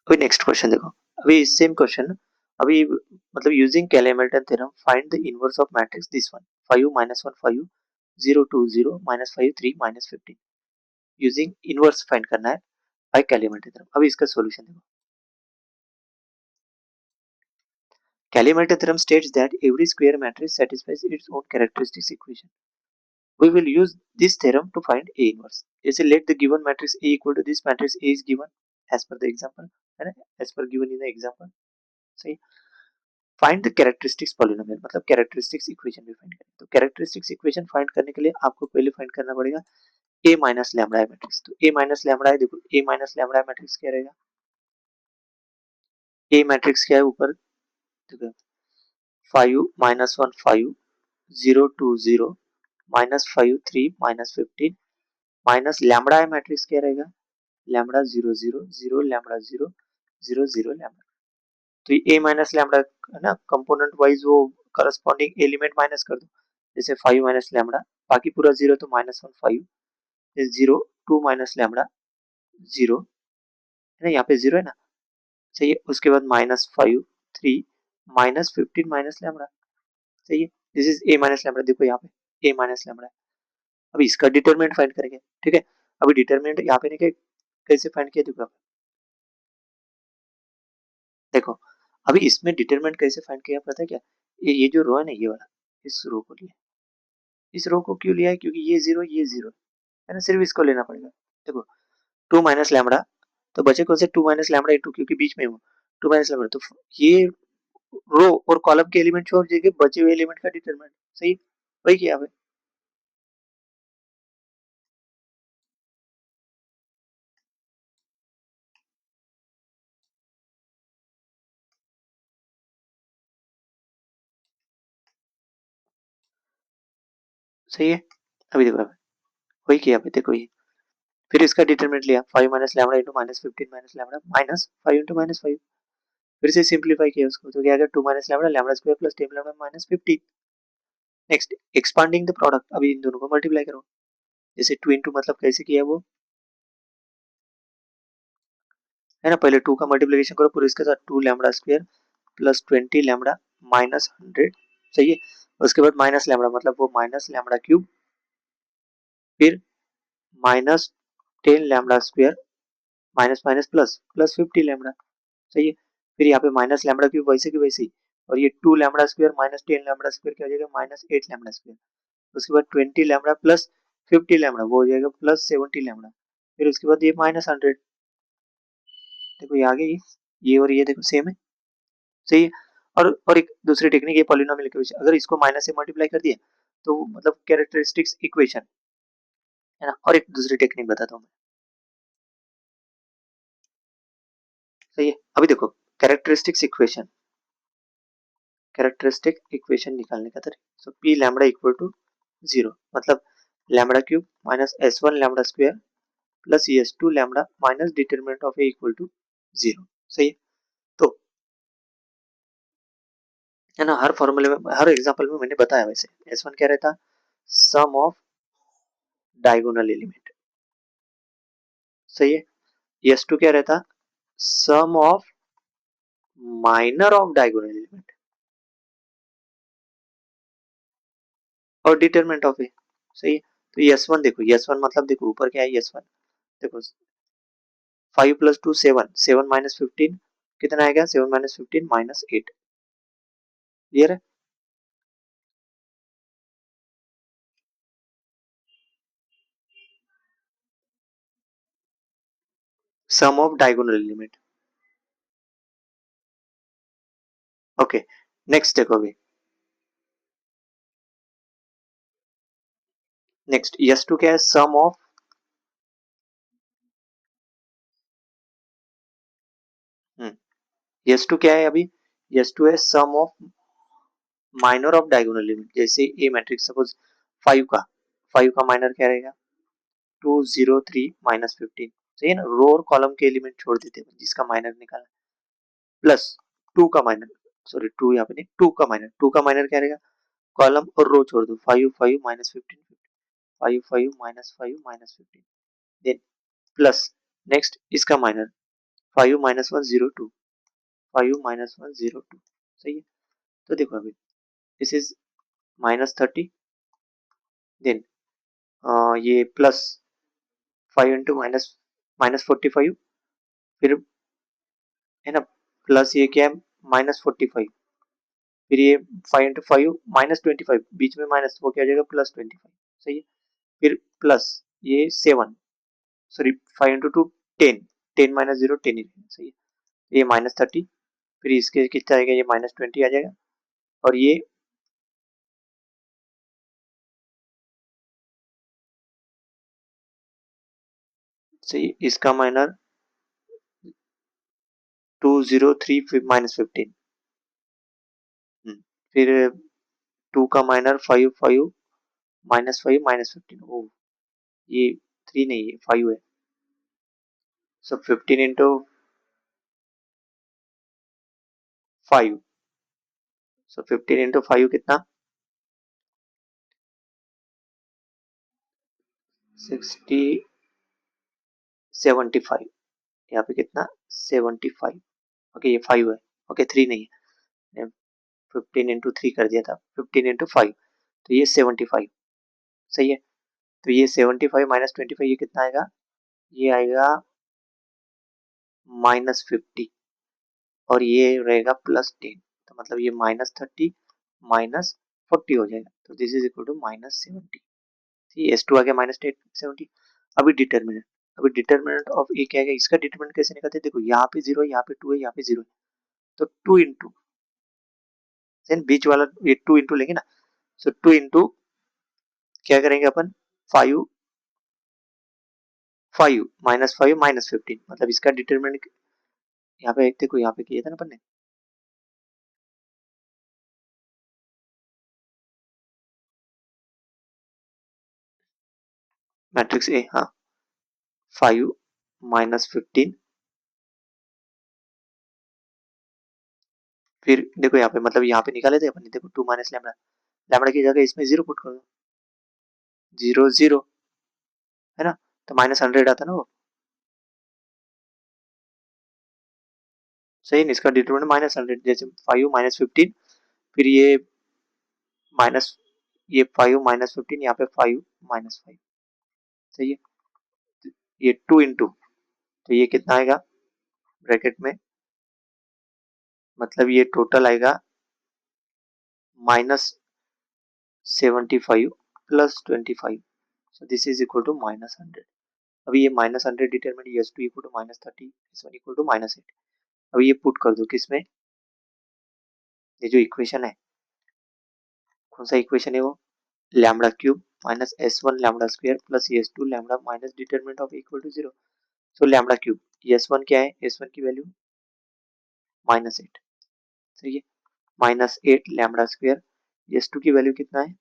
अभी next question देखो, अभी सेम क्वेश्चन, अभी मतलब using Cayley Hamilton theorem find the inverse of matrix this one 5 minus 1 5 0 2 0 minus 5 3 minus 15 using inverse find करना है बाय कैलमेटन थ्योरम। अभी इसका सॉल्यूशन देखो, Cayley Hamilton theorem states that every square matrix satisfies its own characteristics equation. We will use this theorem to find A inverse. जैसे let the given matrix A equal to this matrix A is given as per the example, है ना, as per given in the example, सही। Find the characteristics polynomial, मतलब characteristics equation भी find करें। तो characteristics equation find करने के लिए आपको पहले फाइंड करना पड़ेगा ए माइनस लैम्बडा मैट्रिक्स। तो ए माइनस लैम्बडा है, देखो ए माइनस लैम्बडा मैट्रिक्स क्या रहेगा, ए मैट्रिक्स क्या है ऊपर देखो, 5 - 1 5 0 2 0 -5 3 -15 माइनस लैम्बडा है मैट्रिक्स क्या रहेगा, लैम्बडा 0 0 0 लैम्बडा 0 0 0 लैम्बडा। तो ये ए माइनस लैम्बडा है ना, कंपोनेंट वाइज वो करस्पॉन्डिंग एलिमेंट माइनस कर दो, जैसे 5 माइनस लैम्बडा, बाकी पूरा जीरो तो -1 5 0 2 माइनस लैम्बडा 0 है ना, यहाँ पे 0 है ना, सही है। उसके बाद -5 3 -15 माइनस लैम्बडा, सही है। This is A minus lambda, देखो यहाँ पे ए माइनस लैम्बडा है। अभी इसका डिटरमिनेंट फाइंड करेंगे, ठीक है। अभी डिटरमिनेंट यहाँ पे नहीं, कैसे फाइंड किया देखो, देखो अभी इसमें डिटरमिनेंट कैसे फाइंड किया पता है क्या, ये जो रो है ना, ये वाला, इस रो को लिया, इस रो को क्यों लिया है, क्योंकि ये जीरो है ना, सिर्फ इसको लेना पड़ेगा। देखो 2 माइनस लैम्बडा, तो बचे कौन से 2 माइनस लैम्बडा इंटू, क्योंकि बीच में हूँ, 2 माइनस लैम्बडा, तो ये रो और कॉलम के एलिमेंट छोड़ देंगे, बचे हुए एलिमेंट का डिटरमिनेंट, सही वही किया है, सही है। अभी देखो वही किया अभी, देखो ये फिर इसका डिटरमिनेंट लिया 5 minus lambda into -15 minus lambda minus 5 into -5, फिर से सिंप्लीफाई किया उसको, तो क्या आ गया 2 minus lambda lambda square plus 10 lambda -15। Next expanding the product, अभी इन दोनों को मल्टीप्लाई करो, जैसे 2 इंटू मतलब कैसे किया वो, है ना, पहले 2 का मल्टीप्लिकेशन करो पूरे इसके साथ, 2 लैम्बडा स्क्वायर प्लस 20 लैम्बडा -100, सही है। उसके बाद माइनस लैम्बडा मतलब वो माइनस लैम्बडा क्यूब, फिर -10 lambda square minus minus plus plus 50 lambda, सही है। फिर यहाँ पे माइनस लैम्बडा क्यूब वैसे की वैसे ही, और ये 2 लैम्बडा स्क्वायर -10 लैम्बडा स्क्वायर क्या हो जाएगा, -8 लैम्बडा स्क्वायर। उसके बाद 20 लैम्बडा प्लस 50 लैम्बडा वो हो जाएगा +70 लैम्बडा, फिर उसके बाद ये -100, देखो ये आ गया, ये और ये देखो सेम है, सही है। और एक दूसरी टेक्निक ये पॉलिनोमियल इक्वेशन, अगर इसको माइनस से मल्टीप्लाई कर दिया तो मतलब कैरेक्टरिस्टिक्स इक्वेशन, है ना। और एक दूसरी टेक्निक बताता हूँ मैं, सही है। अभी देखो कैरेक्टरिस्टिक्स इक्वेशन, कैरेक्टरिस्टिक इक्वेशन निकालने का तरीका, so P lambda equal to 0 मतलब lambda cube minus s1 lambda square plus s2 lambda minus determinant of a equal to 0, सही है। तो है ना, हर फॉर्मूले में हर एग्जांपल में मैंने बताया, वैसे s1 क्या रहता, सम ऑफ डायगोनल एलिमेंट, सही है। s2 क्या रहता, sum of minor of diagonal element और डिटरमिनेंट ऑफ ए, सही है। तो s1 देखो, s1 मतलब देखो ऊपर क्या है s1, देखो 5 + 2 7 7 - 15 कितना आएगा, 7 - 15 -8, क्लियर है। Sum of diagonal element, okay. Next देखो अभी, नेक्स्ट s2 क्या है, सम ऑफ, s2 क्या है अभी, s2 है sum of minor of diagonal element, जैसे ए मैट्रिक्स सपोज 5 का, 5 का माइनर क्या रहेगा, 2 0 3 -15, सही है ना, रो और कॉलम के एलिमेंट छोड़ देते हैं जिसका माइनर निकाला, प्लस 2 का माइनर, सॉरी 2 यहाँ पे नहीं, 2 का माइनर, 2 का माइनर क्या रहेगा, कॉलम और रो छोड़ दो, 5 5 -15 5 5 -5 -15, देन प्लस नेक्स्ट इसका माइनर 5 - 1 0 2, 5 - 1 0 2, सही है। तो देखो अभी दिस इज -30, देन ये +5 × -45, फिर है ना, प्लस ये क्या है -45, फिर ये 5 × 5 -25, बीच में माइनस, वो क्या हो जाएगा +25, सही है। फिर प्लस ये 7, सॉरी 5 × 2 10, 10 - 0 10 ही रहेगा, सही है। ये -30, फिर इसके कितना आएगा, ये -20 आ जाएगा, और ये सही, इसका माइनर 203 -15, फिर 2 का माइनर 5 5 -5 -15, ओ ये 3 नहीं है 5 है, सो 15 × 5, सो 15 × 5 कितना 60 75, यहाँ पे कितना 75, ओके ये 5 है, ओके 3 नहीं है, 15 × 3 कर दिया था, 15 × 5, तो ये 75, सही है। तो ये 75 -25 ये कितना आएगा, ये आएगा -50, और ये रहेगा +10, तो मतलब ये -30 -40 हो जाएगा, तो this is equal to -70। S2 आ गया -70। अभी डिटर्मिनेंट, अभी डिटर्मिनेंट ऑफ ए क्या है, इसका डिटर्मिनेंट कैसे निकालते हैं, देखो यहाँ पे 0 है, यहाँ पे 2 है, यहाँ पे 0 है, तो 2 इंटू देन बीच वाला ये 2 इंटू लेंगे ना, सो 2 इंटू क्या करेंगे अपन 5 5 -5 -15, मतलब इसका डिटर्मिनेंट यहाँ पे देखो, यहाँ पे किया था ना अपन ने, मैट्रिक्स ए, हाँ 5 -15, फिर देखो यहाँ पे, मतलब यहाँ पे निकाले थे अपन ने, देखो 2 माइनस लैम्डा, लैम्डा की जगह इसमें 0 पुट कर दो, 0 0 है ना, तो -100 आता ना वो, सही है, इसका डिटरमिनेंट -100, जैसे 5 -15, फिर माइनस ये 5 -15, यहाँ पे 5 -5, सही है। ये 2 इंटू, तो ये कितना आएगा ब्रैकेट में, मतलब ये टोटल आएगा -75 +25, so this is equal to -100। अभी ये -100 determinant S2 equal to -30, S1 equal to -8, अभी ये पुट कर दो किसमें, ये जो इक्वेशन है, कौन सा इक्वेशन है वो, lambda cube minus S1 lambda square plus S2 lambda minus determinant of equal to 0, so lambda cube, S1 क्या है, S1 की वैल्यू -8, सही है, -8 लैम्डा स्क्वायर, S2 की वैल्यू कितना है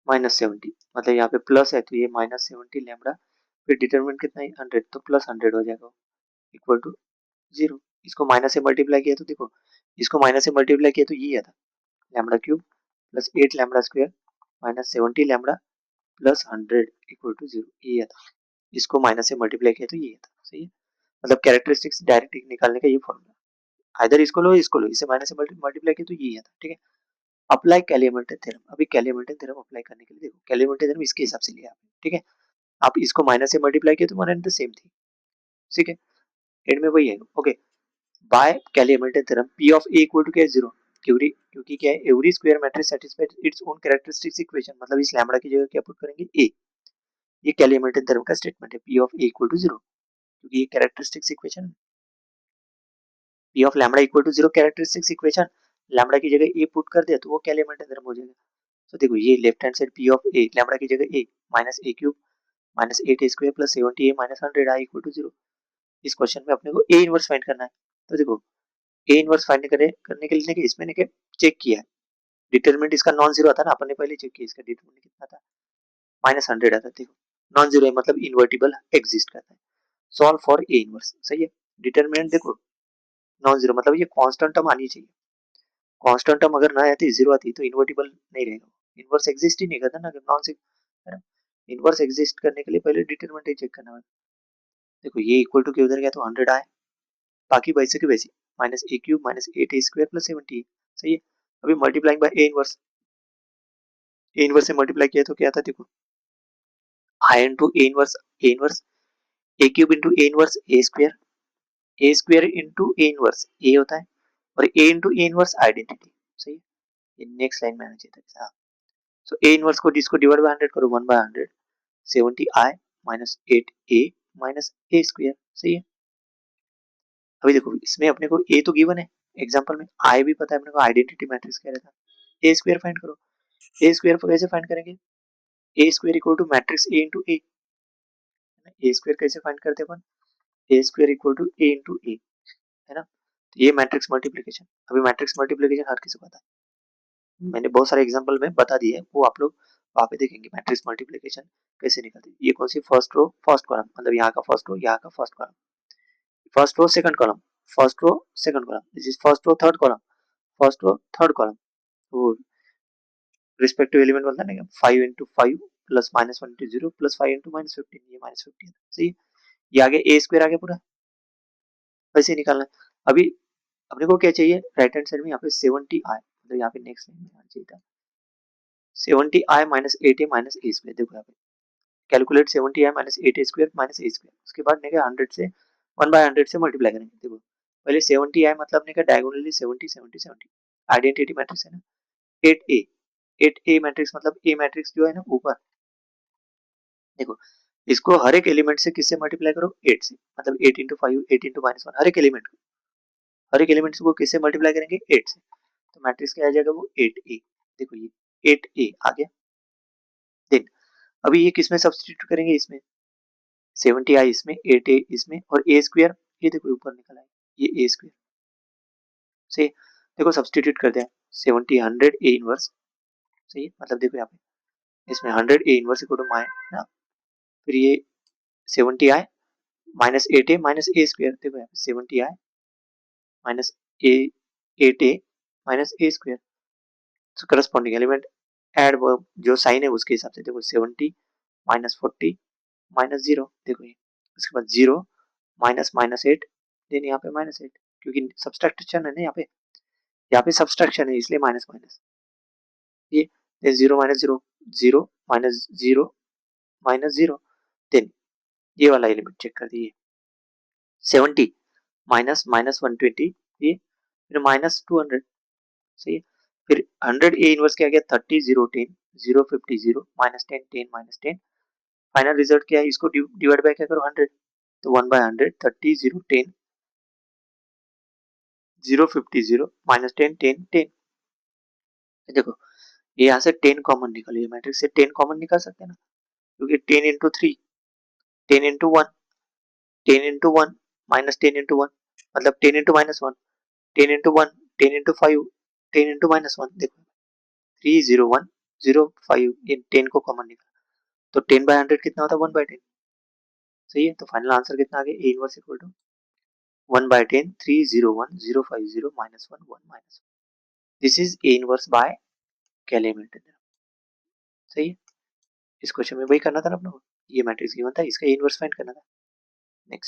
-70, मतलब यहाँ पे प्लस है तो ये -70 लैम्डा, फिर डिटरमिनेंट कितना है 100, तो +100 हो जाएगा इक्वल टू 0। इसको माइनस से मल्टीप्लाई किया तो देखो, इसको माइनस से मल्टीप्लाई किया तो ये आता lambda cube plus 8 lambda square -70 lambda plus 100 equal to 0, ये आता, इसको माइनस से मल्टीप्लाई किया तो ये आता, सही है। मतलब कैरेक्टरिस्टिक्स डायरेक्ट निकालने का ये फॉर्मूला, आइदर इसको लो इसको लो, इसे माइनस से मल्टीप्लाई किया तो ये आता, ठीक है। अप्लाई कैलिमिनेटेड थ्योरम, अभी कैलिमिनेटेड थ्योरम अप्लाई करने के लिए देखो, कैलिमिनेटेड थ्योरम इसके हिसाब से लिया आपने, ठीक है, आप इसको माइनस से मल्टीप्लाई किया तो वन एंड द सेम थी, ठीक है, एंड में वही है, okay. By Cayley Hamilton theorem P of A equal to क्या है 0, क्योंकि क्योंकि क्या है, every square matrix satisfies its own characteristics equation, मतलब इस लैम्डा की जगह क्या पुट करेंगे A, ये कैलिमिनेटेड थ्योरम का स्टेटमेंट है, P of A equal to 0, क्योंकि ये characteristics equation, P of lambda equal to 0 characteristics equation, lambda की जगह A पुट कर दिया तो वो कैलिमिनेटेड थ्योरम हो जाएगा। तो देखो ये left hand side P of A lambda की जगह A minus A cube minus 8 square plus 70 A minus 100 I equal to 0, इस क्वेश्चन में अपने को A इनवर्स फाइंड करना है, तो देखो A इनवर्स फाइंड करने के लिए कि इसमें ने चेक किया है, डिटरमिनेंट इसका नॉन जीरो आता ना, अपन ने पहले चेक किया, इसका डिटरमिनेंट कितना था -100 आता, देखो नॉन जीरो है मतलब इन्वर्टिबल एग्जिस्ट करता है, सॉल्व फॉर A इनवर्स, सही है। डिटरमिनेंट देखो नॉन जीरो मतलब ये कांस्टेंट टर्म आनी चाहिए, कांस्टेंट टर्म अगर ना आती जीरो आती तो इन्वर्टिबल नहीं रहेगा, इनवर्स एग्जिस्ट ही नहीं करता ना, नॉन से है ना, इनवर्स एग्जिस्ट करने के लिए पहले डिटरमिनेंट ही चेक करना होगा, देखो ये इक्वल टू के उधर गया तो 100 आए, बाकी वैसे के वैसे minus A cube minus 8a² plus 70। सही है। अभी मल्टीप्लाइंग बाय ए इनवर्स से मल्टीप्लाई किया तो क्या था देखो, I into A inverse A cube into A inverse A square into A inverse A होता है, और A into A inverse identity. सही है। ये नेक्स्ट लाइन में आना चाहिए था। हाँ, सो ए इनवर्स को इसको डिवाइड बाय 100 करो, 1/100 70i minus 8a minus A square. सही है। अभी देखो इसमें अपने को ए तो गिवन है, एग्जांपल में आई भी पता है अपने को, आइडेंटिटी मैट्रिक्स कह रहा था। ए स्क्वायर फाइंड करो। ए स्क्वायर कैसे फाइंड करेंगे, A square equal to matrix A into A. A square कैसे फाइंड करते हैं अपन, A square equal to A into A, है ना। तो ये मैट्रिक्स मल्टीप्लिकेशन। अभी मैट्रिक्स मल्टीप्लिकेशन हर किसी को पता है, मैंने बहुत सारे एग्जांपल में बता दिए, वो आप लोग वहाँ पे देखेंगे मैट्रिक्स मल्टीप्लिकेशन कैसे निकलती है। ये कौन सी, फर्स्ट रो फर्स्ट कॉलम, मतलब यहाँ का फर्स्ट रो, यहाँ का first column, first row second column, first row second column, this is first row third column, first row third column. वो रिस्पेक्टिव एलिमेंट बोलता है ना, 5 into 5 plus minus 1 into 0 plus 5 into minus 15, ये minus 15। सही है। ये आगे ए स्क्वायर आगे पूरा वैसे ही निकालना है। अभी अपने को क्या चाहिए, राइट हैंड साइड में यहाँ पे 70i, मतलब यहाँ पे नेक्स्ट लाइन में आना चाहिए था 70i minus 8a minus A square. देखो यहाँ पे calculate 70i minus 8a square minus A square, उसके बाद ने 100 से 1/100 से मल्टीप्लाई करेंगे। देखो पहले 70i मतलब ने डायगोनली 70 70 70, आइडेंटिटी मैट्रिक्स है ना। 8a 8a मैट्रिक्स मतलब ए मैट्रिक्स जो है ना ऊपर, देखो इसको हर एक एलिमेंट से किससे मल्टीप्लाई करो, 8 से, मतलब 8 इंटू 5 8 इंटू -1, हर एक एलिमेंट को, हर एक एलिमेंट को किससे मल्टीप्लाई करेंगे, 8 से। तो मैट्रिक्स क्या आ जाएगा वो 8a। देखो ये 8a आ गया। देन अभी ये किसमें सब्स्टिट्यूट करेंगे, इसमें 70i इसमें, 8a इसमें, और ए स्क्वायर ये देखो ऊपर निकल आए, ये ए स्क्वायर से। देखो सब्स्टिट्यूट करते हैं 70 100 ए इनवर्स। सही है। मतलब देखो यहाँ पे इसमें 100 ए इनवर्स इक्वल टू माइ ना, फिर ये 70i minus 8a minus A square. देखो यहाँ पे 70i minus A 8a minus A square, तो करस्पॉन्डिंग एलिमेंट ऐड जो साइन है उसके हिसाब से। देखो 70 माइनस 40 माइनस 0, देखो ये उसके बाद 0 माइनस माइनस 8, देन यहाँ पे -8, क्योंकि सब्सट्रैक्शन है ना यहाँ पे, सब्सट्रैक्शन है इसलिए माइनस माइनस। ये 0 माइनस 0 0 माइनस 0 माइनस 0, देन ये वाला एलिमेंट चेक कर दिए 70 माइनस माइनस 120, ये फिर माइनस 200। सही है। फिर 100 ए इनवर्स क्या गया 30 0 10 0 50 0 माइनस 10 10 माइनस 10, फाइनल रिजल्ट क्या है, इसको डिवाइड बाय क्या करो 100, तो 1/100 30 0 10 0 50 0 माइनस 10 10 10। देखो ये यहाँ से 10 कॉमन निकल, ये मैट्रिक्स से 10 कॉमन निकाल सकते हैं ना, क्योंकि 10 into 3 10 into 1 10 into 1 minus 10 into 1, मतलब 10 इंटू -1 10 इंटू 1 10 इंटू 5 10 इंटू -1। देखो 3 0 1 0 5, ये 10 को कॉमन निकाला तो 10/100 कितना होता है 1/10। सही है। तो फाइनल आंसर कितना आ गया, A inverse equal to 1/10 3 0 1 0 5 0 -1 1 -1। This is A inverse by Cayley Hamilton. सही है। इस क्वेश्चन में वही करना था ना अपने को, ये मैट्रिक्स गिवन था, इसका इनवर्स फाइंड करना था। नेक्स्ट